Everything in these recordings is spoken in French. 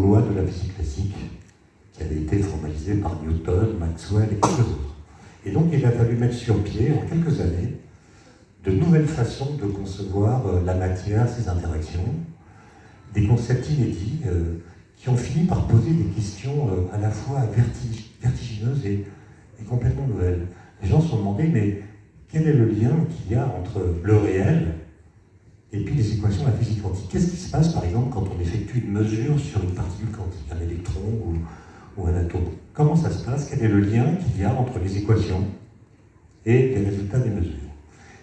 lois de la physique classique qui avaient été formalisées par Newton, Maxwell et quelques autres. Et donc il a fallu mettre sur pied, en quelques années, de nouvelles façons de concevoir la matière, ses interactions, des concepts inédits qui ont fini par poser des questions à la fois vertigineuses et complètement nouvelles. Les gens se sont demandé, mais quel est le lien qu'il y a entre le réel et puis les équations de la physique quantique? Qu'est-ce qui se passe, par exemple, quand on effectue une mesure sur une particule quantique, un électron ou un atome? Comment ça se passe? Quel est le lien qu'il y a entre les équations et les résultats des mesures?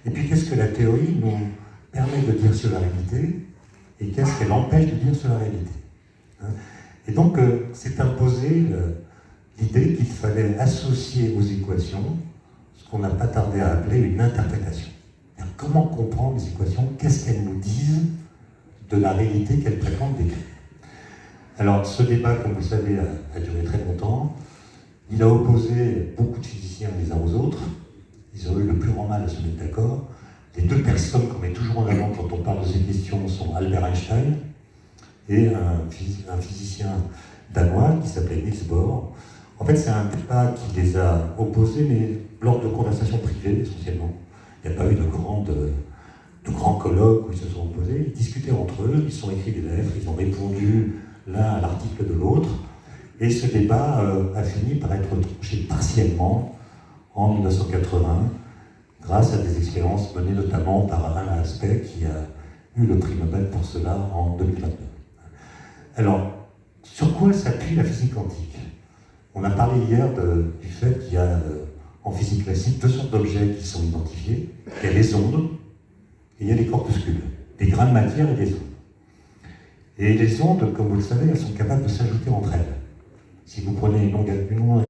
Et puis, qu'est-ce que la théorie nous permet de dire sur la réalité et qu'est-ce qu'elle empêche de dire sur la réalité? Et donc, c'est imposé l'idée qu'il fallait associer aux équations ce qu'on n'a pas tardé à appeler une interprétation. Comment comprendre les équations? Qu'est-ce qu'elles nous disent de la réalité qu'elles prétendent décrire? Alors, ce débat, comme vous le savez, a duré très longtemps. Il a opposé beaucoup de physiciens les uns aux autres. Ils ont eu le plus grand mal à se mettre d'accord. Les deux personnes qu'on met toujours en avant quand on parle de ces questions sont Albert Einstein et un physicien danois qui s'appelait Niels Bohr. En fait, c'est un débat qui les a opposés, mais lors de conversations privées, essentiellement. Il n'y a pas eu de grands colloques où ils se sont opposés. Ils discutaient entre eux, ils se sont écrits des lettres, ils ont répondu l'un à l'article de l'autre. Et ce débat a fini par être tranché partiellement en 1980, grâce à des expériences menées notamment par Alain Aspect, qui a eu le prix Nobel pour cela en 2029. Alors, sur quoi s'appuie la physique quantique? On a parlé hier du fait qu'il y a en physique classique deux sortes d'objets qui sont identifiés. Il y a les ondes et il y a les corpuscules, des grains de matière et des ondes. Et les ondes, comme vous le savez, elles sont capables de s'ajouter entre elles. Si vous prenez une onde